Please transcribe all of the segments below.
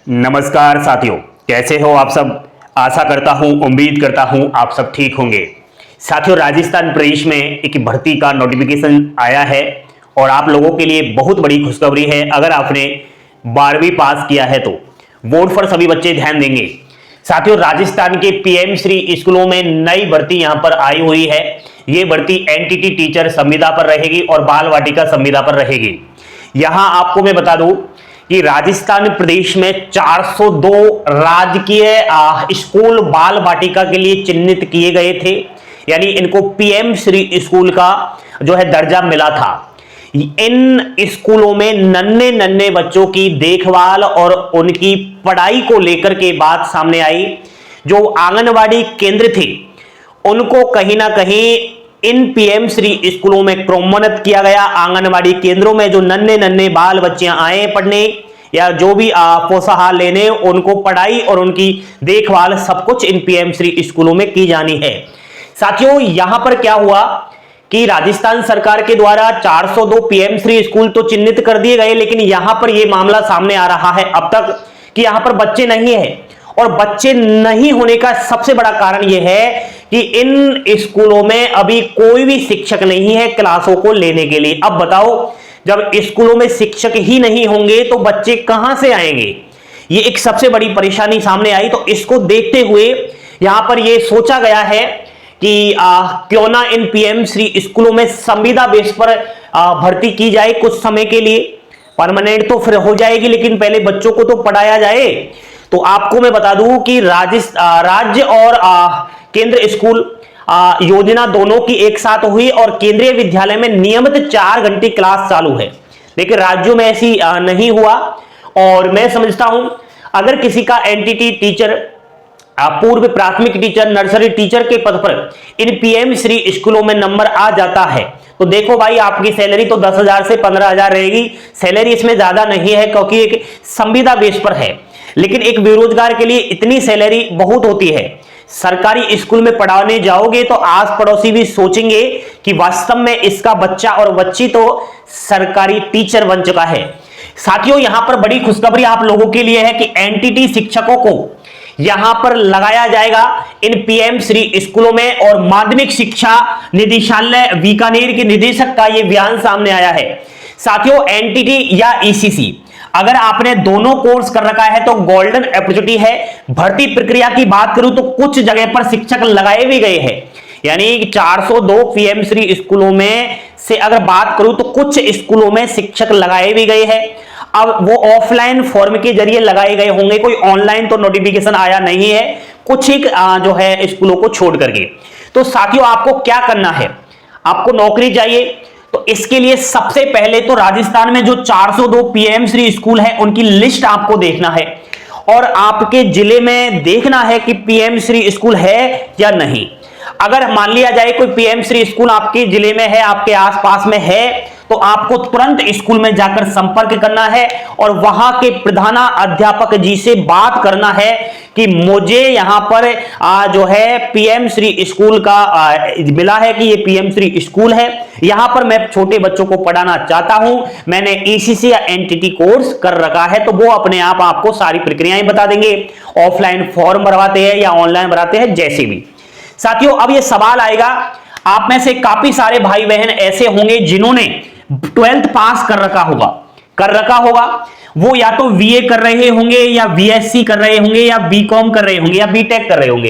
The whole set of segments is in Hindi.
नमस्कार साथियों, कैसे हो आप सब। आशा करता हूं, उम्मीद करता हूं आप सब ठीक होंगे। साथियों, राजस्थान प्रदेश में एक भर्ती का नोटिफिकेशन आया है और आप लोगों के लिए बहुत बड़ी खुशखबरी है। अगर आपने 12वीं पास किया है तो बोर्ड पर सभी बच्चे ध्यान देंगे। साथियों, राजस्थान के पीएम श्री स्कूलों में नई भर्ती यहां पर आई हुई है। ये भर्ती एनटीटी टीचर संविदा पर रहेगी और बाल वाटिका संविदा पर रहेगी। यहां आपको मैं बता दूं कि राजस्थान प्रदेश में 402 राजकीय स्कूल बाल वाटिका के लिए चिन्हित किए गए थे, यानी इनको पीएम श्री स्कूल का जो है दर्जा मिला था। इन स्कूलों में नन्हे नन्हे बच्चों की देखभाल और उनकी पढ़ाई को लेकर के बात सामने आई। जो आंगनवाड़ी केंद्र थे उनको कहीं ना कहीं इन पीएम श्री स्कूलों में क्रमोन्नत किया गया। आंगनवाड़ी केंद्रों में जो नन्हे नन्हे बाल बच्चियां आए पढ़ने या जो भी पोषाहार लेने, उनको पढ़ाई और उनकी देखभाल सब कुछ इन पीएम श्री स्कूलों में की जानी है। साथियों, यहां पर क्या हुआ कि राजस्थान सरकार के द्वारा 402 पीएम श्री स्कूल तो चिन्हित कर दिए गए, लेकिन यहां पर यह मामला सामने आ रहा है अब तक कि यहां पर बच्चे नहीं है। और बच्चे नहीं होने का सबसे बड़ा कारण यह है कि इन स्कूलों में अभी कोई भी शिक्षक नहीं है क्लासों को लेने के लिए। अब बताओ, जब स्कूलों में शिक्षक ही नहीं होंगे तो बच्चे कहां से आएंगे? ये एक सबसे बड़ी परेशानी सामने आई। तो इसको देखते हुए यहां पर यह सोचा गया है कि क्यों ना इन पीएम श्री स्कूलों में संविदा बेस पर भर्ती की जाए कुछ समय के लिए। परमानेंट तो फिर हो जाएगी, लेकिन पहले बच्चों को तो पढ़ाया जाए। तो आपको मैं बता दूं कि राज्य और केंद्र स्कूल योजना दोनों की एक साथ हुई और केंद्रीय विद्यालय में नियमित 4 घंटे क्लास चालू है, लेकिन राज्यों में ऐसी नहीं हुआ। और मैं समझता हूं अगर किसी का एनटीटी टीचर, पूर्व प्राथमिक टीचर, नर्सरी टीचर के पद पर इन पीएम श्री स्कूलों में नंबर आ जाता है तो देखो भाई, आपकी सैलरी तो 10,000 से 15,000 रहेगी। सैलरी इसमें ज्यादा नहीं है क्योंकि एक संविदा बेस पर है, लेकिन एक बेरोजगार के लिए इतनी सैलरी बहुत होती है। सरकारी स्कूल में पढ़ाने जाओगे तो आस पड़ोसी भी सोचेंगे कि वास्तव में इसका बच्चा और बच्ची तो सरकारी टीचर बन चुका है। साथियों, यहां पर बड़ी खुशखबरी आप लोगों के लिए है कि एनटीटी शिक्षकों को यहां पर लगाया जाएगा इन पीएम श्री स्कूलों में। और माध्यमिक शिक्षा निदेशालय बीकानेर के निदेशक का यह बयान सामने आया है। साथियों, एनटीटी या ईसीसी अगर आपने दोनों कोर्स कर रखा है तो गोल्डन अपॉर्चुनिटी है। भर्ती प्रक्रिया की बात करूं तो कुछ जगह पर शिक्षक लगाए भी गए हैं, यानी 402 पीएम श्री स्कूलों में से अगर बात करूं तो कुछ स्कूलों में शिक्षक लगाए भी गए हैं। अब वो ऑफलाइन फॉर्म के जरिए लगाए गए होंगे, कोई ऑनलाइन तो नोटिफिकेशन आया नहीं है, कुछ ही जो है स्कूलों को छोड़ करके। तो साथियों, आपको क्या करना है? आपको नौकरी चाहिए तो इसके लिए सबसे पहले तो राजस्थान में जो 402 पीएम श्री स्कूल है उनकी लिस्ट आपको देखना है और आपके जिले में देखना है कि पीएम श्री स्कूल है या नहीं। अगर मान लिया जाए कोई पीएम श्री स्कूल आपके जिले में है, आपके आसपास में है, तो आपको तुरंत स्कूल में जाकर संपर्क करना है और वहां के प्रधानाध्यापक जी से बात करना है कि मुझे यहां पर जो है पीएम श्री स्कूल का मिला है कि ये पीएम श्री स्कूल है, यहां पर मैं छोटे बच्चों को पढ़ाना चाहता हूं, मैंने ईसीसी या एनटीटी कोर्स कर रखा है। तो वो अपने आप आपको सारी प्रक्रियाएं बता देंगे, ऑफलाइन फॉर्म भरवाते हैं या ऑनलाइन भराते हैं, जैसे भी। साथियों, अब ये सवाल आएगा, आप में से काफी सारे भाई बहन ऐसे होंगे जिन्होंने 12th पास कर रखा होगा। वो या तो बीए कर रहे होंगे या बीएससी कर रहे होंगे या बीकॉम कर रहे होंगे या बीटेक कर रहे होंगे,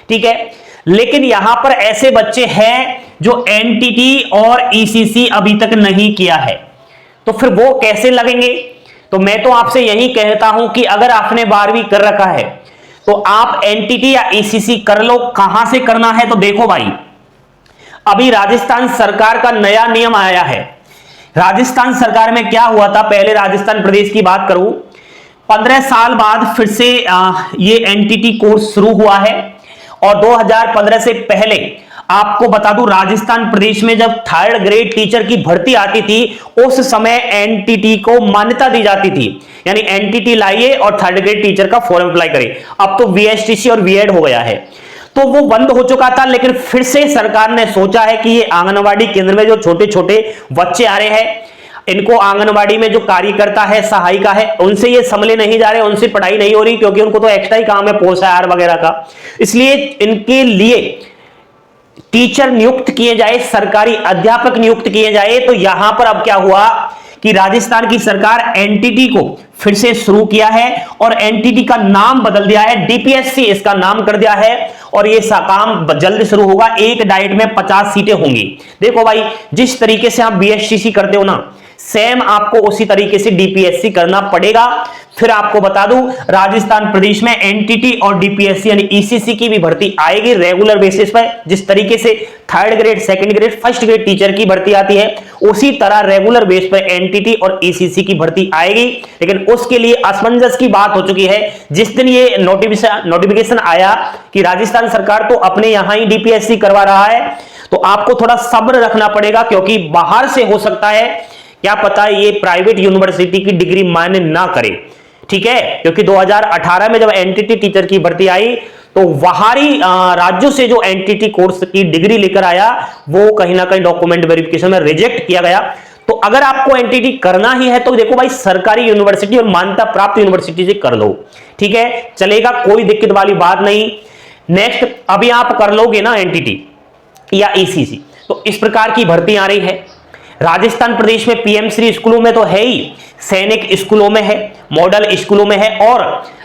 ठीक है। लेकिन यहां पर ऐसे बच्चे हैं जो एनटीटी और ईसीसी अभी तक नहीं किया है, तो फिर वो कैसे लगेंगे? तो मैं तो आपसे यही कहता हूं कि अगर आपने 12वीं कर रखा है तो आप एनटीटी या ईसीसी कर लो। कहां से करना है? तो देखो भाई, अभी राजस्थान सरकार का नया नियम आया है। राजस्थान सरकार में क्या हुआ था, पहले राजस्थान प्रदेश की बात करूं, 15 साल बाद फिर से ये एनटीटी कोर्स शुरू हुआ है। और 2015 से पहले आपको बता दूं, राजस्थान प्रदेश में जब 3rd ग्रेड टीचर की भर्ती आती थी उस समय एनटीटी को मान्यता दी जाती थी, यानी एनटीटी लाइए और 3rd ग्रेड टीचर का फॉर्म अप्लाई करें। अब तो वीएसटीसी और बीएड हो गया है, तो वो बंद हो चुका था। लेकिन फिर से सरकार ने सोचा है कि ये आंगनवाड़ी केंद्र में जो छोटे छोटे बच्चे आ रहे हैं, इनको आंगनवाड़ी में जो कार्यकर्ता है, सहायिका है, उनसे ये संभले नहीं जा रहे, उनसे पढ़ाई नहीं हो रही, क्योंकि उनको तो एक्स्ट्रा ही काम है पोषाहार वगैरह का। इसलिए इनके लिए टीचर नियुक्त किए जाए, सरकारी अध्यापक नियुक्त किए जाए। तो यहां पर अब क्या हुआ कि राजस्थान की सरकार एनटीटी को फिर से शुरू किया है और एनटीटी का नाम बदल दिया है, डीपीएससी इसका नाम कर दिया है और ये काम जल्द शुरू होगा। एक डाइट में 50 सीटें होंगी। देखो भाई, जिस तरीके से आप बीएसटीसी करते हो ना, सेम आपको उसी तरीके से डीपीएससी करना पड़ेगा। फिर आपको बता दूं, राजस्थान प्रदेश में एनटीटी और डीपीएससी यानी ईसीसी की भी भर्ती आएगी रेगुलर बेसिस पर। जिस तरीके से 3rd grade, 2nd grade, 1st grade teacher की भर्ती आती है, उसी तरह रेगुलर बेस पर एनटीटी और ईसीसी की भर्ती आएगी। लेकिन उसके लिए असमंजस की बात हो चुकी है। जिस दिन ये नोटिफिकेशन आया कि राजस्थान सरकार तो अपने यहां ही डीपीएससी करवा रहा है, तो आपको थोड़ा सब्र रखना पड़ेगा, क्योंकि बाहर से हो सकता है, क्या पता ये प्राइवेट यूनिवर्सिटी की डिग्री मान्य ना करे। ठीक है, क्योंकि 2018 में जब एनटीटी टीचर की भर्ती आई तो बाहरी राज्यों से जो एनटीटी कोर्स की डिग्री लेकर आया, वो कहीं ना कहीं डॉक्यूमेंट वेरिफिकेशन में रिजेक्ट किया गया। तो अगर आपको एनटीटी करना ही है तो देखो भाई, सरकारी यूनिवर्सिटी और मान्यता प्राप्त यूनिवर्सिटी से कर लो। ठीक है, चलेगा, कोई दिक्कत वाली बात नहीं। नेक्स्ट, अभी आप कर लोगे ना एनटीटी या ईसीसी, तो इस प्रकार की भर्ती आ रही है। राजस्थान प्रदेश में पीएमश्री स्कूलों में तो है ही, सैनिक स्कूलों में है, मॉडल स्कूलों में है, और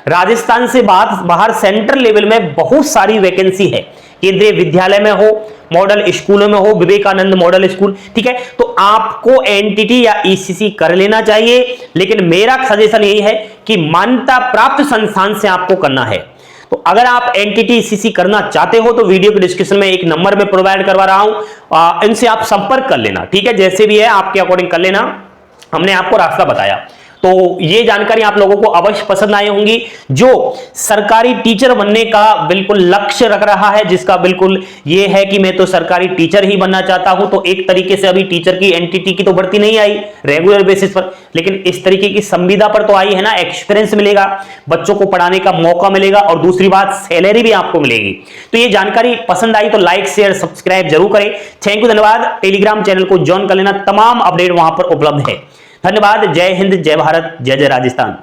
राजस्थान से बाहर सेंट्रल लेवल में बहुत सारी वैकेंसी है। केंद्रीय विद्यालय में हो, मॉडल स्कूलों में हो, विवेकानंद मॉडल स्कूल। ठीक है, तो आपको एनटीटी या ईसीसी कर लेना चाहिए, लेकिन मेरा सजेशन यही है कि मान्यता प्राप्त संस्थान से आपको करना है। तो अगर आप एनटीटी ईसीसी करना चाहते हो तो वीडियो के डिस्क्रिप्शन में एक नंबर में प्रोवाइड करवा रहा हूं, इनसे आप संपर्क कर लेना। ठीक है, जैसे भी है आपके अकॉर्डिंग कर लेना, हमने आपको रास्ता बताया। तो ये जानकारी आप लोगों को अवश्य पसंद आई होंगी। जो सरकारी टीचर बनने का बिल्कुल लक्ष्य रख रहा है, जिसका बिल्कुल ये है कि मैं तो सरकारी टीचर ही बनना चाहता हूं, तो एक तरीके से अभी टीचर की एनटीटी की तो भर्ती नहीं आई रेगुलर बेसिस पर, लेकिन इस तरीके की संविदा पर तो आई है ना। एक्सपीरियंस मिलेगा, बच्चों को पढ़ाने का मौका मिलेगा, और दूसरी बात सैलरी भी आपको मिलेगी। तो ये जानकारी पसंद आई तो लाइक, शेयर, सब्सक्राइब जरूर करें। थैंक यू, धन्यवाद। टेलीग्राम चैनल को ज्वाइन कर लेना, तमाम अपडेट वहां पर उपलब्ध है। धन्यवाद। जय हिंद, जय भारत, जय जय राजस्थान।